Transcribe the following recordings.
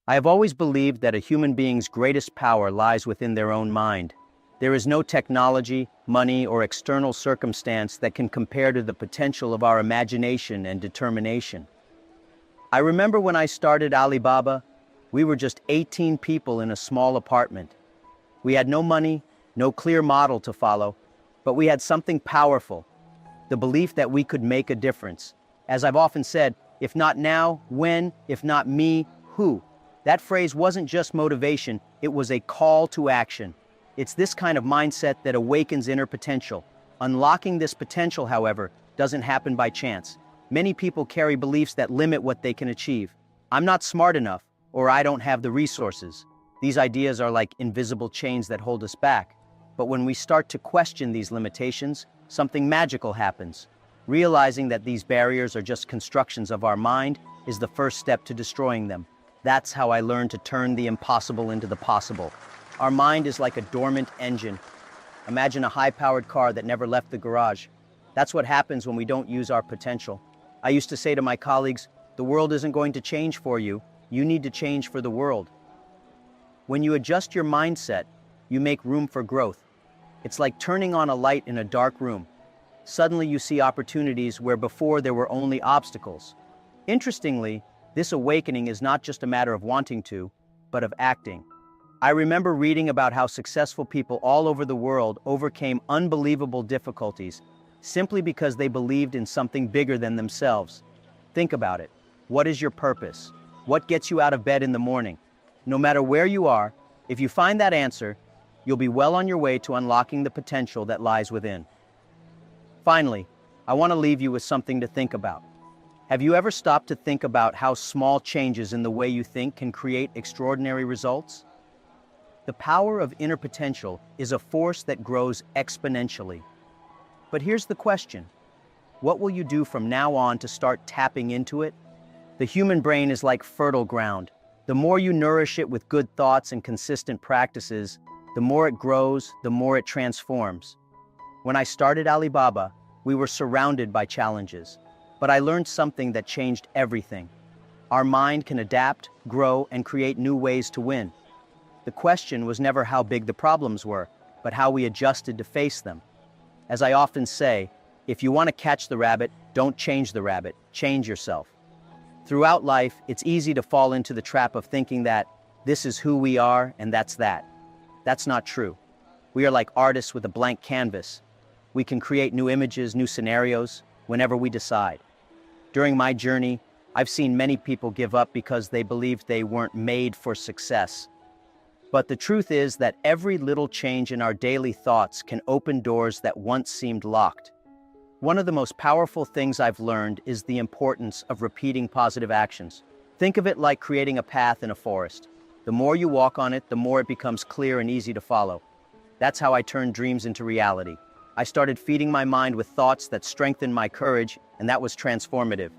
I have always believed that a human being's greatest power lies within their own mind. There is no technology, money, or external circumstance that can compare to the potential of our imagination and determination. I remember when I started Alibaba, we were just 18 people in a small apartment. We had no money, no clear model to follow, but we had something powerful, the belief that we could make a difference. As I've often said, if not now, when? If not me, who? That phrase wasn't just motivation, it was a call to action. It's this kind of mindset that awakens inner potential. Unlocking this potential, however, doesn't happen by chance. Many people carry beliefs that limit what they can achieve. I'm not smart enough, or I don't have the resources. These ideas are like invisible chains that hold us back. But when we start to question these limitations, something magical happens. Realizing that these barriers are just constructions of our mind is the first step to destroying them. That's how I learned to turn the impossible into the possible. Our mind is like a dormant engine. Imagine a high-powered car that never left the garage. That's what happens when we don't use our potential. I used to say to my colleagues, the world isn't going to change for you. You need to change for the world. When you adjust your mindset, you make room for growth. It's like turning on a light in a dark room. Suddenly you see opportunities where before there were only obstacles. Interestingly, this awakening is not just a matter of wanting to, but of acting. I remember reading about how successful people all over the world overcame unbelievable difficulties simply because they believed in something bigger than themselves. Think about it. What is your purpose? What gets you out of bed in the morning? No matter where you are, if you find that answer, you'll be well on your way to unlocking the potential that lies within. Finally, I want to leave you with something to think about. Have you ever stopped to think about how small changes in the way you think can create extraordinary results? The power of inner potential is a force that grows exponentially. But here's the question. What will you do from now on to start tapping into it? The human brain is like fertile ground. The more you nourish it with good thoughts and consistent practices, the more it grows, the more it transforms. When I started Alibaba, we were surrounded by challenges. But I learned something that changed everything. Our mind can adapt, grow, and create new ways to win. The question was never how big the problems were, but how we adjusted to face them. As I often say, if you want to catch the rabbit, don't change the rabbit, change yourself. Throughout life, it's easy to fall into the trap of thinking that this is who we are and that's that. That's not true. We are like artists with a blank canvas. We can create new images, new scenarios, whenever we decide. During my journey, I've seen many people give up because they believed they weren't made for success. But the truth is that every little change in our daily thoughts can open doors that once seemed locked. One of the most powerful things I've learned is the importance of repeating positive actions. Think of it like creating a path in a forest. The more you walk on it, the more it becomes clear and easy to follow. That's how I turned dreams into reality. I started feeding my mind with thoughts that strengthened my courage, and that was transformative.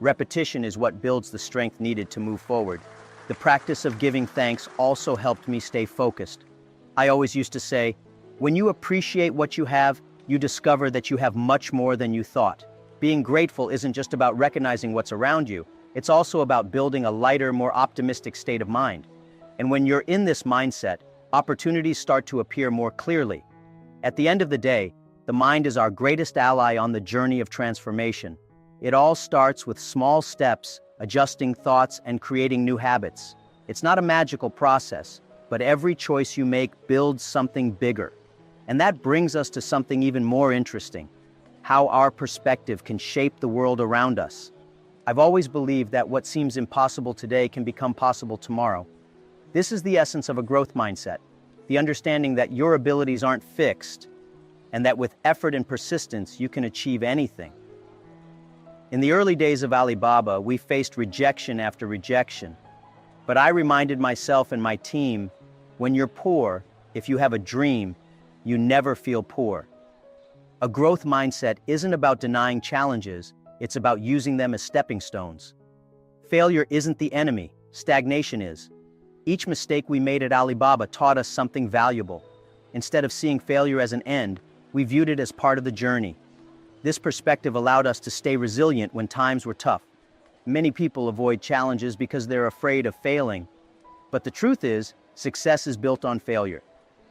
Repetition is what builds the strength needed to move forward. The practice of giving thanks also helped me stay focused. I always used to say, when you appreciate what you have, you discover that you have much more than you thought. Being grateful isn't just about recognizing what's around you, it's also about building a lighter, more optimistic state of mind. And when you're in this mindset, opportunities start to appear more clearly. At the end of the day, the mind is our greatest ally on the journey of transformation. It all starts with small steps, adjusting thoughts, and creating new habits. It's not a magical process, but every choice you make builds something bigger. And that brings us to something even more interesting, how our perspective can shape the world around us. I've always believed that what seems impossible today can become possible tomorrow. This is the essence of a growth mindset, the understanding that your abilities aren't fixed, and that with effort and persistence, you can achieve anything. In the early days of Alibaba, we faced rejection after rejection. But I reminded myself and my team, when you're poor, if you have a dream, you never feel poor. A growth mindset isn't about denying challenges, it's about using them as stepping stones. Failure isn't the enemy, stagnation is. Each mistake we made at Alibaba taught us something valuable. Instead of seeing failure as an end, we viewed it as part of the journey. This perspective allowed us to stay resilient when times were tough. Many people avoid challenges because they're afraid of failing. But the truth is, success is built on failure.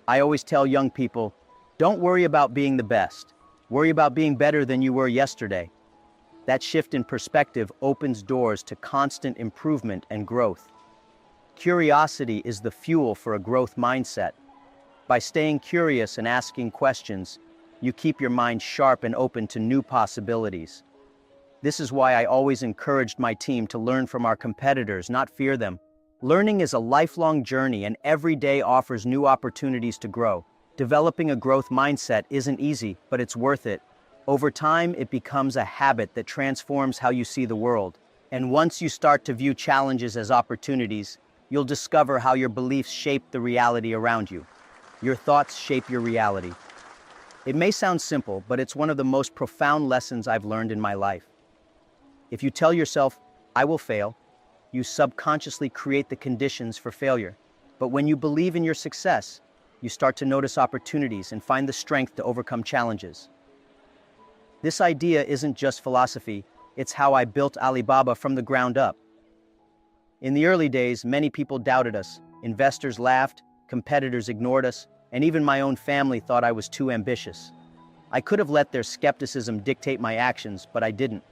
I always tell young people, don't worry about being the best. Worry about being better than you were yesterday. That shift in perspective opens doors to constant improvement and growth. Curiosity is the fuel for a growth mindset. By staying curious and asking questions, you keep your mind sharp and open to new possibilities. This is why I always encouraged my team to learn from our competitors, not fear them. Learning is a lifelong journey, and every day offers new opportunities to grow. Developing a growth mindset isn't easy, but it's worth it. Over time, it becomes a habit that transforms how you see the world. And once you start to view challenges as opportunities, you'll discover how your beliefs shape the reality around you. Your thoughts shape your reality. It may sound simple, but it's one of the most profound lessons I've learned in my life. If you tell yourself, I will fail, you subconsciously create the conditions for failure. But when you believe in your success, you start to notice opportunities and find the strength to overcome challenges. This idea isn't just philosophy, it's how I built Alibaba from the ground up. In the early days, many people doubted us. Investors laughed, competitors ignored us, and even my own family thought I was too ambitious. I could have let their skepticism dictate my actions, but I didn't.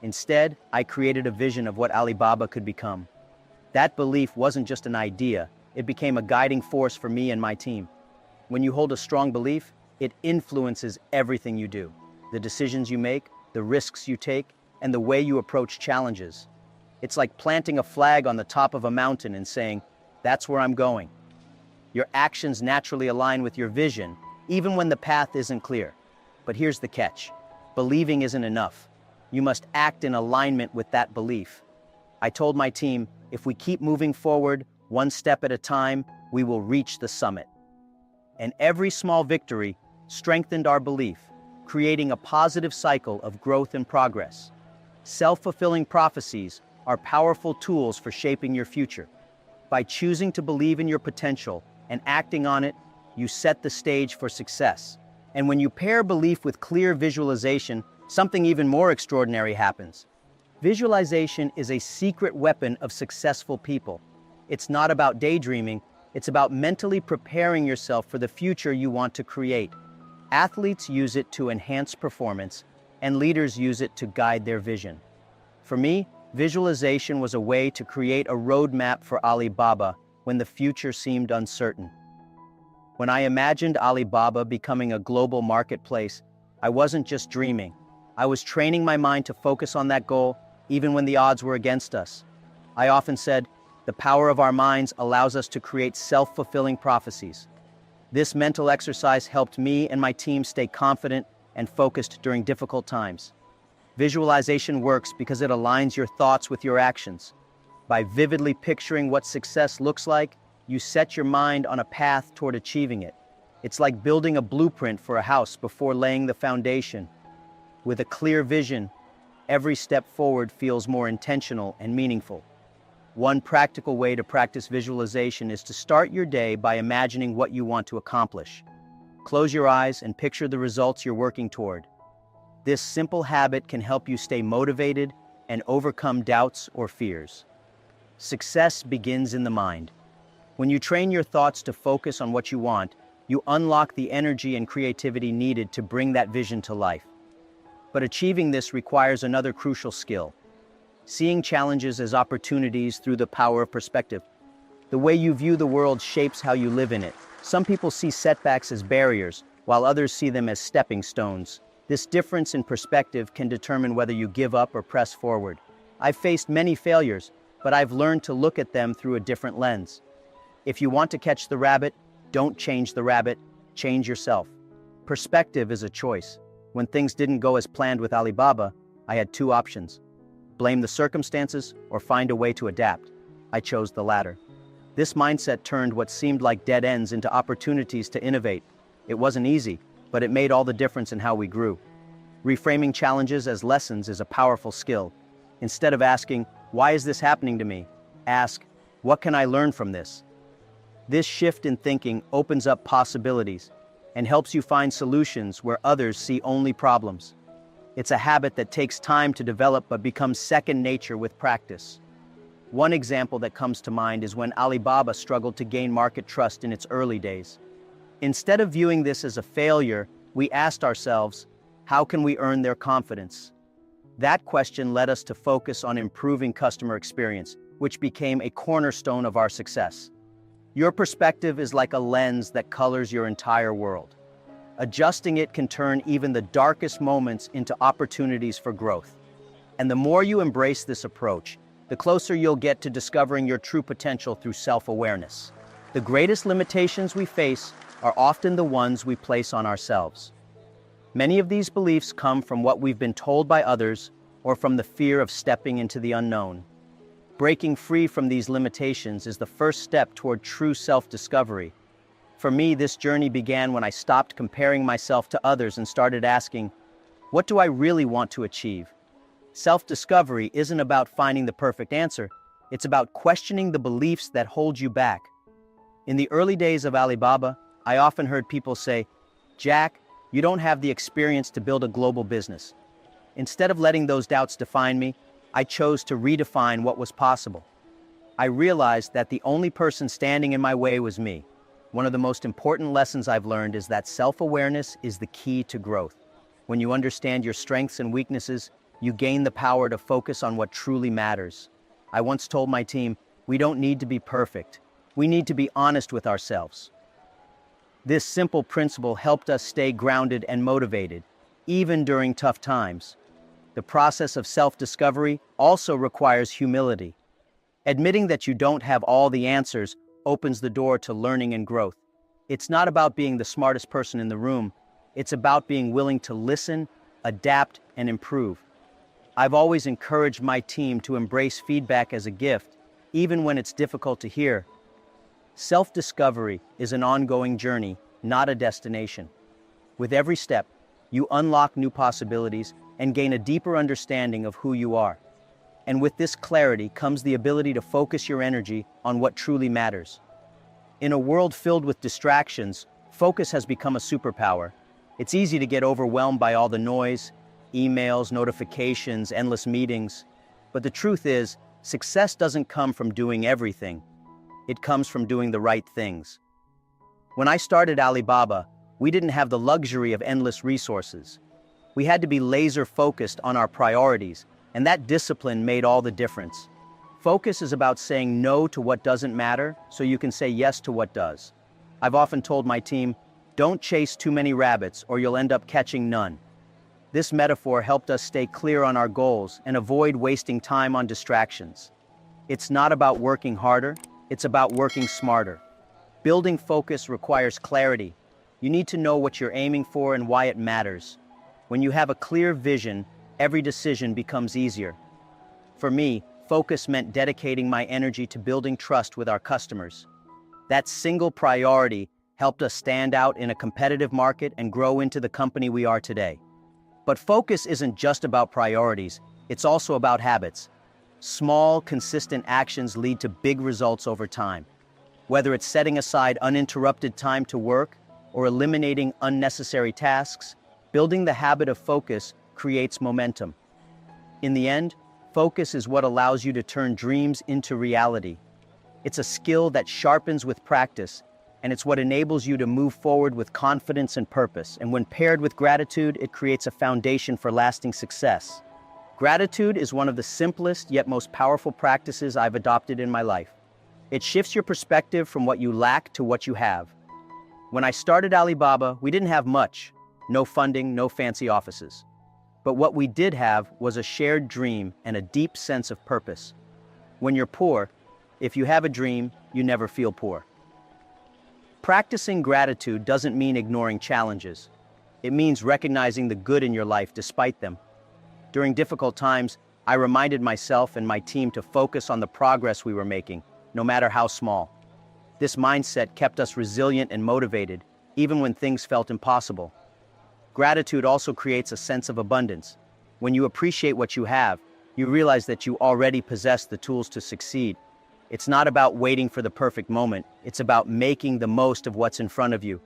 Instead, I created a vision of what Alibaba could become. That belief wasn't just an idea, it became a guiding force for me and my team. When you hold a strong belief, it influences everything you do. The decisions you make, the risks you take, and the way you approach challenges. It's like planting a flag on the top of a mountain and saying, that's where I'm going. Your actions naturally align with your vision, even when the path isn't clear. But here's the catch. Believing isn't enough. You must act in alignment with that belief. I told my team, if we keep moving forward, one step at a time, we will reach the summit. And every small victory strengthened our belief, creating a positive cycle of growth and progress. Self-fulfilling prophecies are powerful tools for shaping your future. By choosing to believe in your potential and acting on it, you set the stage for success. And when you pair belief with clear visualization, something even more extraordinary happens. Visualization is a secret weapon of successful people. It's not about daydreaming, it's about mentally preparing yourself for the future you want to create. Athletes use it to enhance performance, and leaders use it to guide their vision. For me, visualization was a way to create a roadmap for Alibaba when the future seemed uncertain. When I imagined Alibaba becoming a global marketplace, I wasn't just dreaming. I was training my mind to focus on that goal, even when the odds were against us. I often said, the power of our minds allows us to create self-fulfilling prophecies. This mental exercise helped me and my team stay confident and focused during difficult times. Visualization works because it aligns your thoughts with your actions. By vividly picturing what success looks like, you set your mind on a path toward achieving it. It's like building a blueprint for a house before laying the foundation. With a clear vision, every step forward feels more intentional and meaningful. One practical way to practice visualization is to start your day by imagining what you want to accomplish. Close your eyes and picture the results you're working toward. This simple habit can help you stay motivated and overcome doubts or fears. Success begins in the mind. When you train your thoughts to focus on what you want, you unlock the energy and creativity needed to bring that vision to life. But achieving this requires another crucial skill: seeing challenges as opportunities through the power of perspective. The way you view the world shapes how you live in it. Some people see setbacks as barriers, while others see them as stepping stones. This difference in perspective can determine whether you give up or press forward. I've faced many failures, but I've learned to look at them through a different lens. If you want to catch the rabbit, don't change the rabbit, change yourself. Perspective is a choice. When things didn't go as planned with Alibaba, I had two options: blame the circumstances or find a way to adapt. I chose the latter. This mindset turned what seemed like dead ends into opportunities to innovate. It wasn't easy, but it made all the difference in how we grew. Reframing challenges as lessons is a powerful skill. Instead of asking, "Why is this happening to me?" ask, "What can I learn from this?" This shift in thinking opens up possibilities and helps you find solutions where others see only problems. It's a habit that takes time to develop but becomes second nature with practice. One example that comes to mind is when Alibaba struggled to gain market trust in its early days. Instead of viewing this as a failure, we asked ourselves, how can we earn their confidence? That question led us to focus on improving customer experience, which became a cornerstone of our success. Your perspective is like a lens that colors your entire world. Adjusting it can turn even the darkest moments into opportunities for growth. And the more you embrace this approach, the closer you'll get to discovering your true potential through self-awareness. The greatest limitations we face are often the ones we place on ourselves. Many of these beliefs come from what we've been told by others or from the fear of stepping into the unknown. Breaking free from these limitations is the first step toward true self-discovery. For me, this journey began when I stopped comparing myself to others and started asking, what do I really want to achieve? Self-discovery isn't about finding the perfect answer. It's about questioning the beliefs that hold you back. In the early days of Alibaba, I often heard people say, Jack, you don't have the experience to build a global business. Instead of letting those doubts define me, I chose to redefine what was possible. I realized that the only person standing in my way was me. One of the most important lessons I've learned is that self-awareness is the key to growth. When you understand your strengths and weaknesses, you gain the power to focus on what truly matters. I once told my team, we don't need to be perfect. We need to be honest with ourselves. This simple principle helped us stay grounded and motivated, even during tough times. The process of self-discovery also requires humility. Admitting that you don't have all the answers opens the door to learning and growth. It's not about being the smartest person in the room. It's about being willing to listen, adapt, and improve. I've always encouraged my team to embrace feedback as a gift, even when it's difficult to hear. Self-discovery is an ongoing journey, not a destination. With every step, you unlock new possibilities and gain a deeper understanding of who you are. And with this clarity comes the ability to focus your energy on what truly matters. In a world filled with distractions, focus has become a superpower. It's easy to get overwhelmed by all the noise, emails, notifications, endless meetings. But the truth is, success doesn't come from doing everything. It comes from doing the right things. When I started Alibaba, we didn't have the luxury of endless resources. We had to be laser-focused on our priorities, and that discipline made all the difference. Focus is about saying no to what doesn't matter so you can say yes to what does. I've often told my team, don't chase too many rabbits or you'll end up catching none. This metaphor helped us stay clear on our goals and avoid wasting time on distractions. It's not about working harder, it's about working smarter. Building focus requires clarity. You need to know what you're aiming for and why it matters. When you have a clear vision, every decision becomes easier. For me, focus meant dedicating my energy to building trust with our customers. That single priority helped us stand out in a competitive market and grow into the company we are today. But focus isn't just about priorities, it's also about habits. Small, consistent actions lead to big results over time. Whether it's setting aside uninterrupted time to work or eliminating unnecessary tasks, building the habit of focus creates momentum. In the end, focus is what allows you to turn dreams into reality. It's a skill that sharpens with practice, and it's what enables you to move forward with confidence and purpose. And when paired with gratitude, it creates a foundation for lasting success. Gratitude is one of the simplest yet most powerful practices I've adopted in my life. It shifts your perspective from what you lack to what you have. When I started Alibaba, we didn't have much. No funding, no fancy offices. But what we did have was a shared dream and a deep sense of purpose. When you're poor, if you have a dream, you never feel poor. Practicing gratitude doesn't mean ignoring challenges. It means recognizing the good in your life despite them. During difficult times, I reminded myself and my team to focus on the progress we were making, no matter how small. This mindset kept us resilient and motivated, even when things felt impossible. Gratitude also creates a sense of abundance. When you appreciate what you have, you realize that you already possess the tools to succeed. It's not about waiting for the perfect moment, it's about making the most of what's in front of you.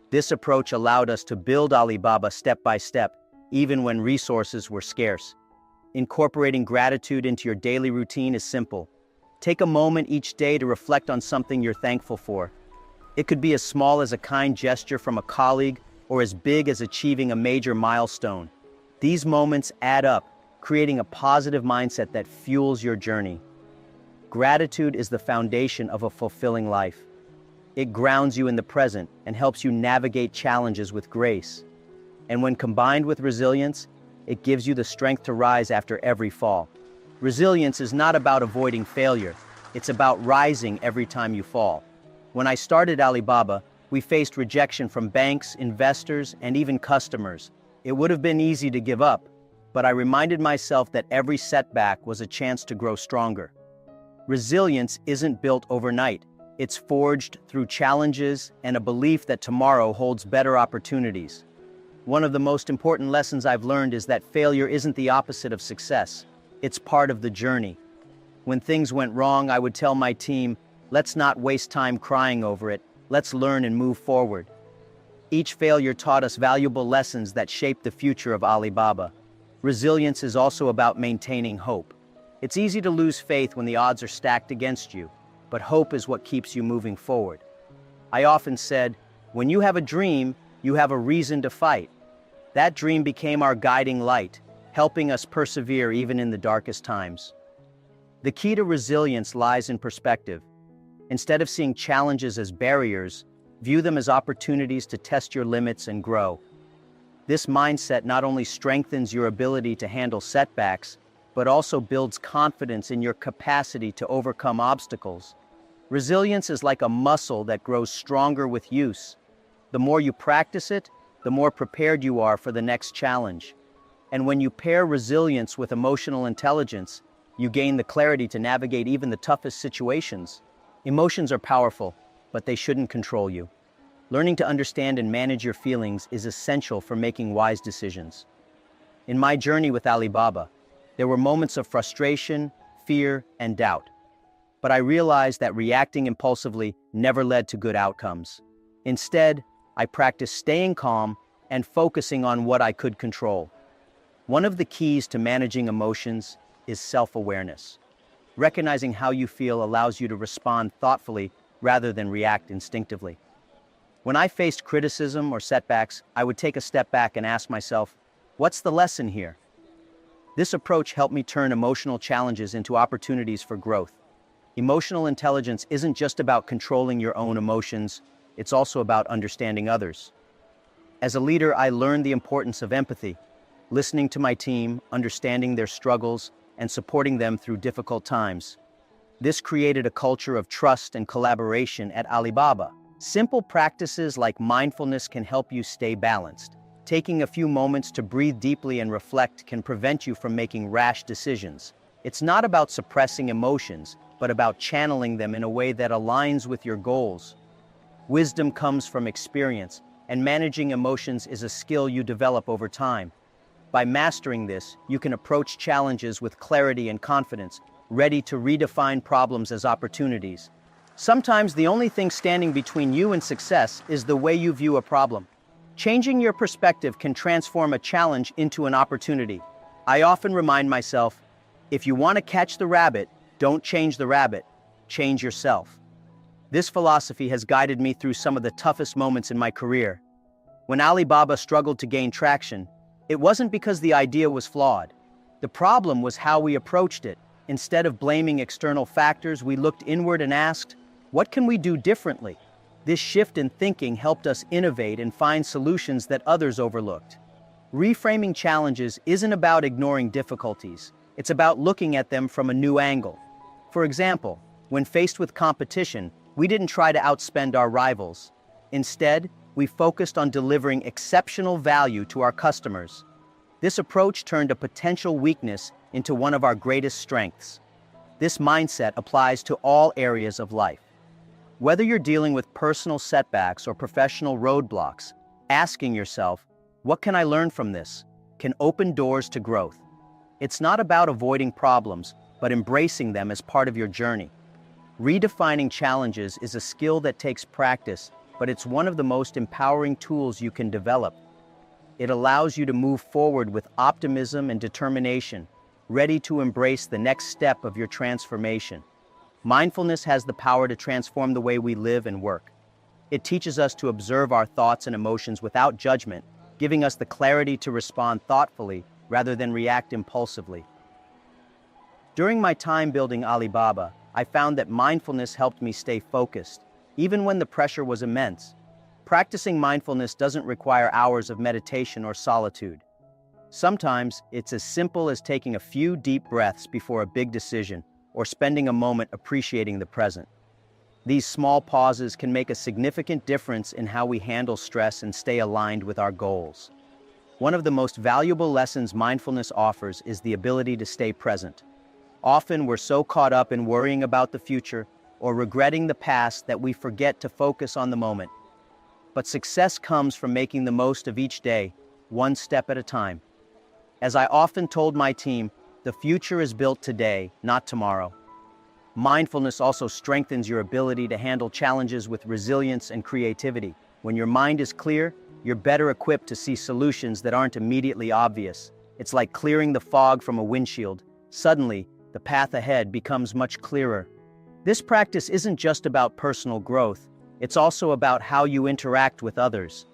This approach allowed us to build Alibaba step by step, even when resources were scarce. Incorporating gratitude into your daily routine is simple. Take a moment each day to reflect on something you're thankful for. It could be as small as a kind gesture from a colleague or as big as achieving a major milestone. These moments add up, creating a positive mindset that fuels your journey. Gratitude is the foundation of a fulfilling life. It grounds you in the present and helps you navigate challenges with grace. And when combined with resilience, it gives you the strength to rise after every fall. Resilience is not about avoiding failure. It's about rising every time you fall. When I started Alibaba, we faced rejection from banks, investors, and even customers. It would have been easy to give up, but I reminded myself that every setback was a chance to grow stronger. Resilience isn't built overnight. It's forged through challenges and a belief that tomorrow holds better opportunities. One of the most important lessons I've learned is that failure isn't the opposite of success. It's part of the journey. When things went wrong, I would tell my team, let's not waste time crying over it. Let's learn and move forward. Each failure taught us valuable lessons that shaped the future of Alibaba. Resilience is also about maintaining hope. It's easy to lose faith when the odds are stacked against you, but hope is what keeps you moving forward. I often said, when you have a dream, you have a reason to fight. That dream became our guiding light, helping us persevere even in the darkest times. The key to resilience lies in perspective. Instead of seeing challenges as barriers, view them as opportunities to test your limits and grow. This mindset not only strengthens your ability to handle setbacks, but also builds confidence in your capacity to overcome obstacles. Resilience is like a muscle that grows stronger with use. The more you practice it, the more prepared you are for the next challenge. And when you pair resilience with emotional intelligence, you gain the clarity to navigate even the toughest situations. Emotions are powerful, but they shouldn't control you. Learning to understand and manage your feelings is essential for making wise decisions. In my journey with Alibaba, there were moments of frustration, fear, and doubt. But I realized that reacting impulsively never led to good outcomes. Instead, I practiced staying calm and focusing on what I could control. One of the keys to managing emotions is self-awareness. Recognizing how you feel allows you to respond thoughtfully rather than react instinctively. When I faced criticism or setbacks, I would take a step back and ask myself, what's the lesson here? This approach helped me turn emotional challenges into opportunities for growth. Emotional intelligence isn't just about controlling your own emotions, it's also about understanding others. As a leader, I learned the importance of empathy, listening to my team, understanding their struggles, and supporting them through difficult times. This created a culture of trust and collaboration at Alibaba. Simple practices like mindfulness can help you stay balanced. Taking a few moments to breathe deeply and reflect can prevent you from making rash decisions. It's not about suppressing emotions, but about channeling them in a way that aligns with your goals. Wisdom comes from experience, and managing emotions is a skill you develop over time. By mastering this, you can approach challenges with clarity and confidence, ready to redefine problems as opportunities. Sometimes the only thing standing between you and success is the way you view a problem. Changing your perspective can transform a challenge into an opportunity. I often remind myself, if you want to catch the rabbit, don't change the rabbit, change yourself. This philosophy has guided me through some of the toughest moments in my career. When Alibaba struggled to gain traction, it wasn't because the idea was flawed. The problem was how we approached it. Instead of blaming external factors, we looked inward and asked, what can we do differently? This shift in thinking helped us innovate and find solutions that others overlooked. Reframing challenges isn't about ignoring difficulties. It's about looking at them from a new angle. For example, when faced with competition, we didn't try to outspend our rivals. Instead, we focused on delivering exceptional value to our customers. This approach turned a potential weakness into one of our greatest strengths. This mindset applies to all areas of life. Whether you're dealing with personal setbacks or professional roadblocks, asking yourself, what can I learn from this, can open doors to growth. It's not about avoiding problems, but embracing them as part of your journey. Redefining challenges is a skill that takes practice, but it's one of the most empowering tools you can develop. It allows you to move forward with optimism and determination, ready to embrace the next step of your transformation. Mindfulness has the power to transform the way we live and work. It teaches us to observe our thoughts and emotions without judgment, giving us the clarity to respond thoughtfully rather than react impulsively. During my time building Alibaba, I found that mindfulness helped me stay focused, even when the pressure was immense. Practicing mindfulness doesn't require hours of meditation or solitude. Sometimes it's as simple as taking a few deep breaths before a big decision or spending a moment appreciating the present. These small pauses can make a significant difference in how we handle stress and stay aligned with our goals. One of the most valuable lessons mindfulness offers is the ability to stay present. Often we're so caught up in worrying about the future or regretting the past that we forget to focus on the moment. But success comes from making the most of each day, one step at a time. As I often told my team, the future is built today, not tomorrow. Mindfulness also strengthens your ability to handle challenges with resilience and creativity. When your mind is clear, you're better equipped to see solutions that aren't immediately obvious. It's like clearing the fog from a windshield. Suddenly, the path ahead becomes much clearer. This practice isn't just about personal growth, it's also about how you interact with others.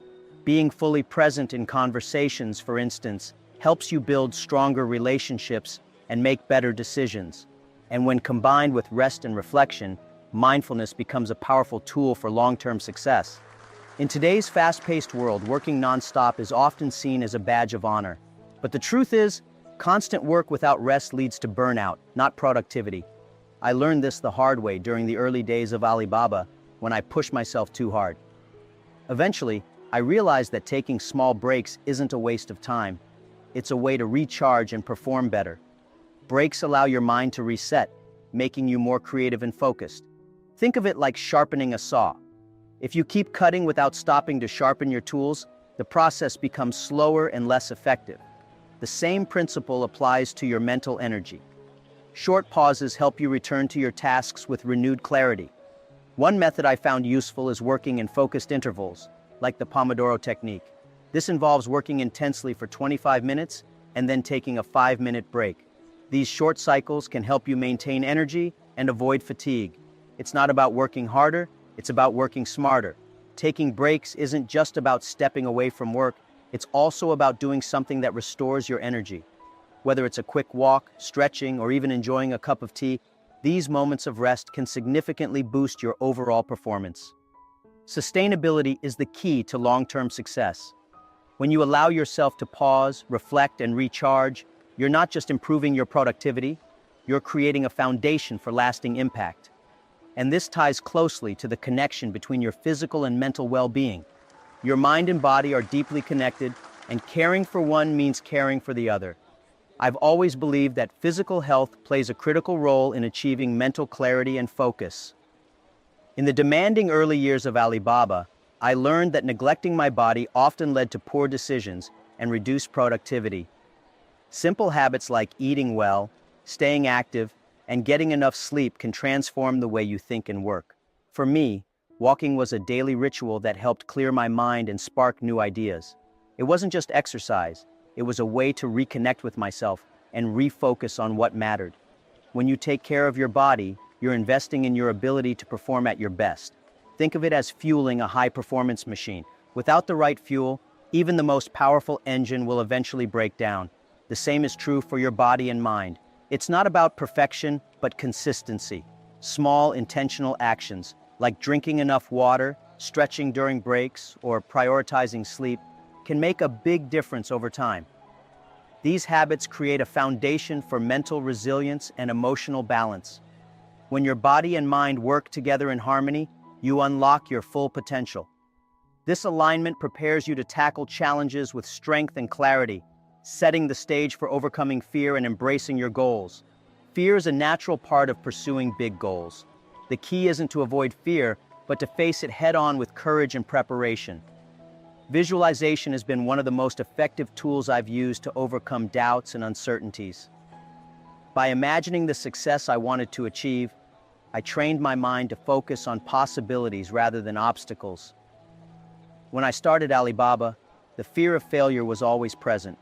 Being fully present in conversations, for instance, helps you build stronger relationships and make better decisions. And when combined with rest and reflection, mindfulness becomes a powerful tool for long-term success. In today's fast-paced world, working non-stop is often seen as a badge of honor. But the truth is, constant work without rest leads to burnout, not productivity. I learned this the hard way during the early days of Alibaba when I pushed myself too hard. Eventually, I realized that taking small breaks isn't a waste of time. It's a way to recharge and perform better. Breaks allow your mind to reset, making you more creative and focused. Think of it like sharpening a saw. If you keep cutting without stopping to sharpen your tools, the process becomes slower and less effective. The same principle applies to your mental energy. Short pauses help you return to your tasks with renewed clarity. One method I found useful is working in focused intervals, like the Pomodoro technique. This involves working intensely for 25 minutes and then taking a 5-minute break. These short cycles can help you maintain energy and avoid fatigue. It's not about working harder, it's about working smarter. Taking breaks isn't just about stepping away from work, it's also about doing something that restores your energy. Whether it's a quick walk, stretching, or even enjoying a cup of tea, these moments of rest can significantly boost your overall performance. Sustainability is the key to long-term success. When you allow yourself to pause, reflect, and recharge, you're not just improving your productivity, you're creating a foundation for lasting impact. And this ties closely to the connection between your physical and mental well-being. Your mind and body are deeply connected, and caring for one means caring for the other. I've always believed that physical health plays a critical role in achieving mental clarity and focus. In the demanding early years of Alibaba, I learned that neglecting my body often led to poor decisions and reduced productivity. Simple habits like eating well, staying active, and getting enough sleep can transform the way you think and work. For me, walking was a daily ritual that helped clear my mind and spark new ideas. It wasn't just exercise, it was a way to reconnect with myself and refocus on what mattered. When you take care of your body, you're investing in your ability to perform at your best. Think of it as fueling a high-performance machine. Without the right fuel, even the most powerful engine will eventually break down. The same is true for your body and mind. It's not about perfection, but consistency. Small, intentional actions, like drinking enough water, stretching during breaks, or prioritizing sleep, can make a big difference over time. These habits create a foundation for mental resilience and emotional balance. When your body and mind work together in harmony, you unlock your full potential. This alignment prepares you to tackle challenges with strength and clarity, setting the stage for overcoming fear and embracing your goals. Fear is a natural part of pursuing big goals. The key isn't to avoid fear, but to face it head-on with courage and preparation. Visualization has been one of the most effective tools I've used to overcome doubts and uncertainties. By imagining the success I wanted to achieve, I trained my mind to focus on possibilities rather than obstacles. When I started Alibaba, The fear of failure was always present,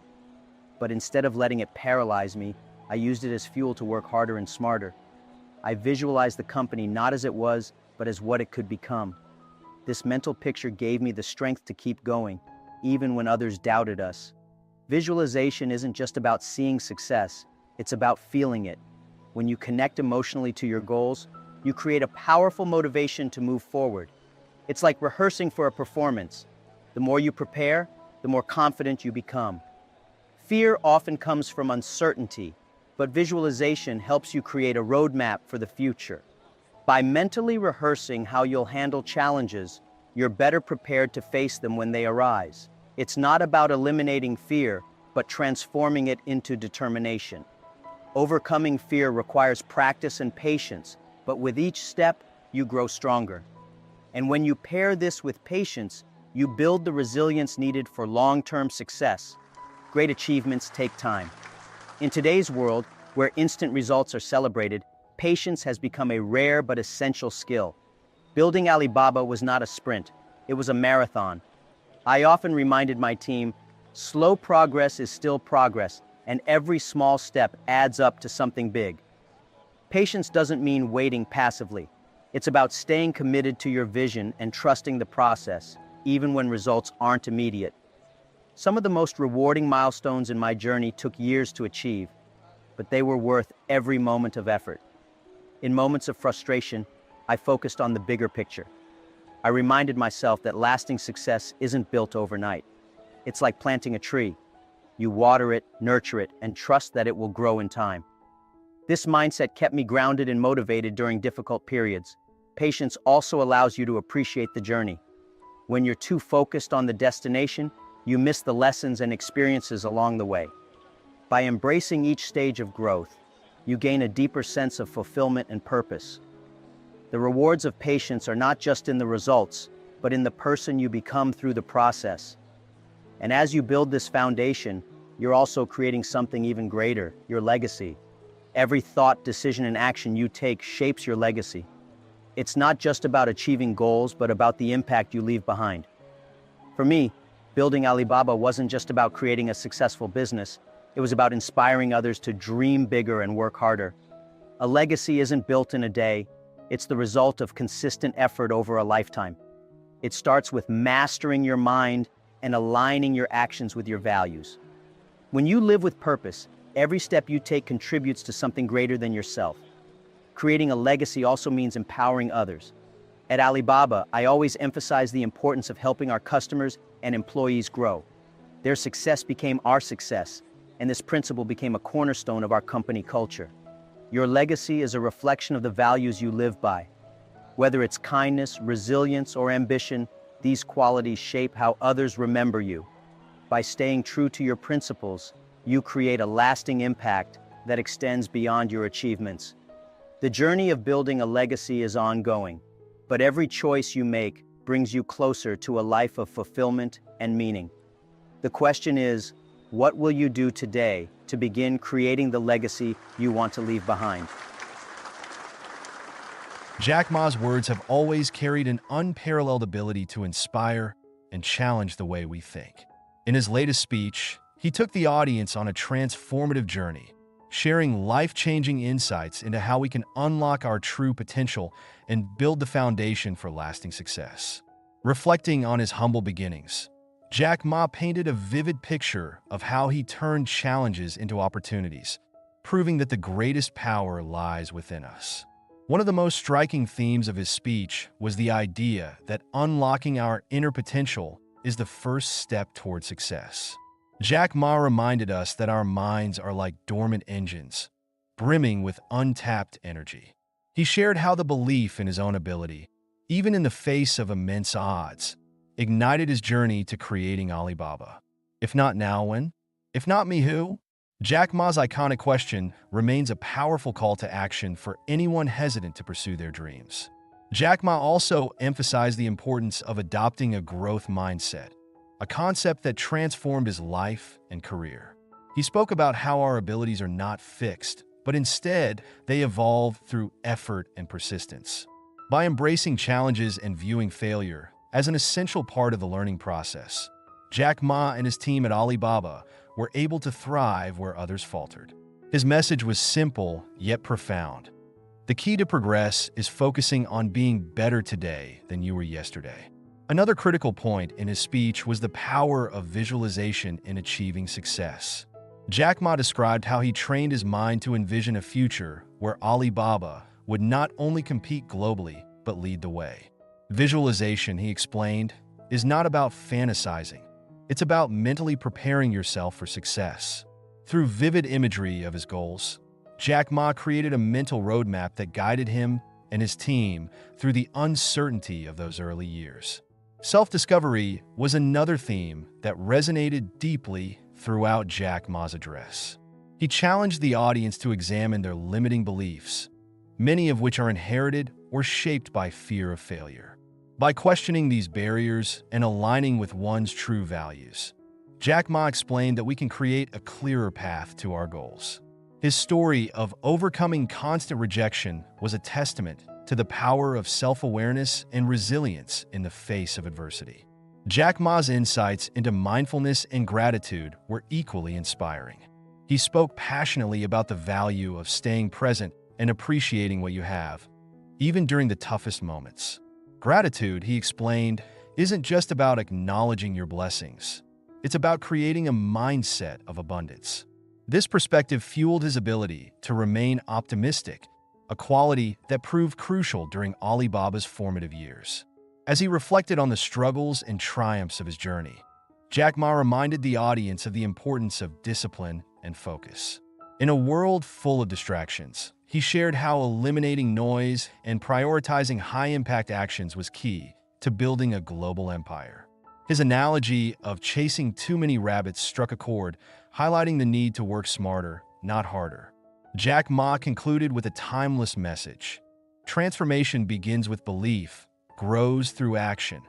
but instead of letting it paralyze me, I used it as fuel to work harder and smarter. I visualized the company not as it was, but as what it could become. This mental picture gave me the strength to keep going, even when others doubted us. Visualization isn't just about seeing success, it's about feeling it. When you connect emotionally to your goals, you create a powerful motivation to move forward. It's like rehearsing for a performance. The more you prepare, the more confident you become. Fear often comes from uncertainty, but visualization helps you create a roadmap for the future. By mentally rehearsing how you'll handle challenges, you're better prepared to face them when they arise. It's not about eliminating fear, but transforming it into determination. Overcoming fear requires practice and patience, but with each step, you grow stronger. And when you pair this with patience, you build the resilience needed for long-term success. Great achievements take time. In today's world, where instant results are celebrated, patience has become a rare but essential skill. Building Alibaba was not a sprint, it was a marathon. I often reminded my team, slow progress is still progress, and every small step adds up to something big. Patience doesn't mean waiting passively. It's about staying committed to your vision and trusting the process, even when results aren't immediate. Some of the most rewarding milestones in my journey took years to achieve, but they were worth every moment of effort. In moments of frustration, I focused on the bigger picture. I reminded myself that lasting success isn't built overnight. It's like planting a tree. You water it, nurture it, and trust that it will grow in time. This mindset kept me grounded and motivated during difficult periods. Patience also allows you to appreciate the journey. When you're too focused on the destination, you miss the lessons and experiences along the way. By embracing each stage of growth, you gain a deeper sense of fulfillment and purpose. The rewards of patience are not just in the results, but in the person you become through the process. And as you build this foundation, you're also creating something even greater, your legacy. Every thought, decision, and action you take shapes your legacy. It's not just about achieving goals, but about the impact you leave behind. For me, building Alibaba wasn't just about creating a successful business, it was about inspiring others to dream bigger and work harder. A legacy isn't built in a day, it's the result of consistent effort over a lifetime. It starts with mastering your mind and aligning your actions with your values. When you live with purpose, every step you take contributes to something greater than yourself. Creating a legacy also means empowering others. At Alibaba, I always emphasize the importance of helping our customers and employees grow. Their success became our success, and this principle became a cornerstone of our company culture. Your legacy is a reflection of the values you live by. Whether it's kindness, resilience, or ambition, these qualities shape how others remember you. By staying true to your principles, you create a lasting impact that extends beyond your achievements. The journey of building a legacy is ongoing, but every choice you make brings you closer to a life of fulfillment and meaning. The question is, what will you do today to begin creating the legacy you want to leave behind? Jack Ma's words have always carried an unparalleled ability to inspire and challenge the way we think. In his latest speech, he took the audience on a transformative journey, sharing life-changing insights into how we can unlock our true potential and build the foundation for lasting success. Reflecting on his humble beginnings, Jack Ma painted a vivid picture of how he turned challenges into opportunities, proving that the greatest power lies within us. One of the most striking themes of his speech was the idea that unlocking our inner potential is the first step toward success. Jack Ma reminded us that our minds are like dormant engines, brimming with untapped energy. He shared how the belief in his own ability, even in the face of immense odds, ignited his journey to creating Alibaba. If not now, when? If not me, who? Jack Ma's iconic question remains a powerful call to action for anyone hesitant to pursue their dreams. Jack Ma also emphasized the importance of adopting a growth mindset, a concept that transformed his life and career. He spoke about how our abilities are not fixed, but instead they evolve through effort and persistence. By embracing challenges and viewing failure as an essential part of the learning process, Jack Ma and his team at Alibaba were able to thrive where others faltered. His message was simple yet profound. The key to progress is focusing on being better today than you were yesterday. Another critical point in his speech was the power of visualization in achieving success. Jack Ma described how he trained his mind to envision a future where Alibaba would not only compete globally, but lead the way. Visualization, he explained, is not about fantasizing. It's about mentally preparing yourself for success. Through vivid imagery of his goals, Jack Ma created a mental roadmap that guided him and his team through the uncertainty of those early years. Self-discovery was another theme that resonated deeply throughout Jack Ma's address. He challenged the audience to examine their limiting beliefs, many of which are inherited or shaped by fear of failure. By questioning these barriers and aligning with one's true values, Jack Ma explained that we can create a clearer path to our goals. His story of overcoming constant rejection was a testament to the power of self-awareness and resilience in the face of adversity. Jack Ma's insights into mindfulness and gratitude were equally inspiring. He spoke passionately about the value of staying present and appreciating what you have, even during the toughest moments. Gratitude, he explained, isn't just about acknowledging your blessings. It's about creating a mindset of abundance. This perspective fueled his ability to remain optimistic, a quality that proved crucial during Alibaba's formative years. As he reflected on the struggles and triumphs of his journey, Jack Ma reminded the audience of the importance of discipline and focus. In a world full of distractions, he shared how eliminating noise and prioritizing high-impact actions was key to building a global empire. His analogy of chasing too many rabbits struck a chord, highlighting the need to work smarter, not harder. Jack Ma concluded with a timeless message. Transformation begins with belief, grows through action,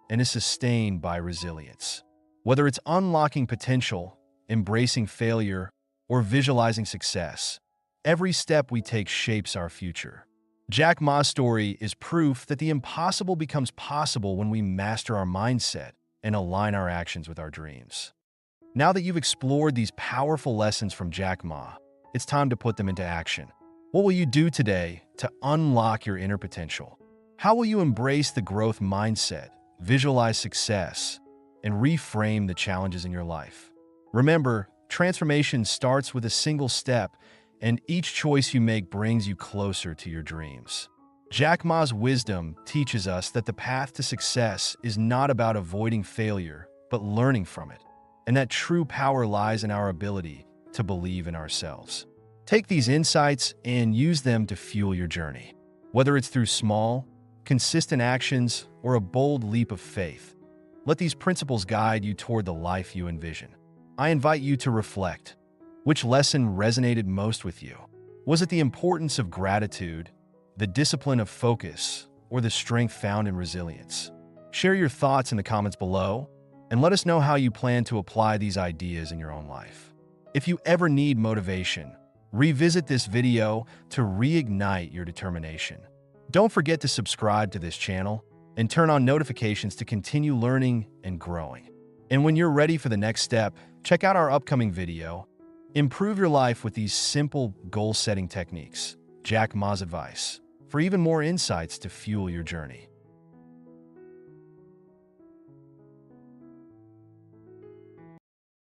and is sustained by resilience. Whether it's unlocking potential, embracing failure, or visualizing success, every step we take shapes our future. Jack Ma's story is proof that the impossible becomes possible when we master our mindset and align our actions with our dreams. Now that you've explored these powerful lessons from Jack Ma, it's time to put them into action. What will you do today to unlock your inner potential? How will you embrace the growth mindset, visualize success, and reframe the challenges in your life? Remember, transformation starts with a single step, and each choice you make brings you closer to your dreams. Jack Ma's wisdom teaches us that the path to success is not about avoiding failure, but learning from it, and that true power lies in our ability to believe in ourselves. Take these insights and use them to fuel your journey. Whether it's through small, consistent actions or a bold leap of faith, let these principles guide you toward the life you envision. I invite you to reflect. Which lesson resonated most with you? Was it the importance of gratitude, the discipline of focus, or the strength found in resilience? Share your thoughts in the comments below, and let us know how you plan to apply these ideas in your own life. If you ever need motivation, revisit this video to reignite your determination. Don't forget to subscribe to this channel and turn on notifications to continue learning and growing. And when you're ready for the next step, check out our upcoming video. Improve your life with these simple goal-setting techniques, Jack Ma's advice, for even more insights to fuel your journey.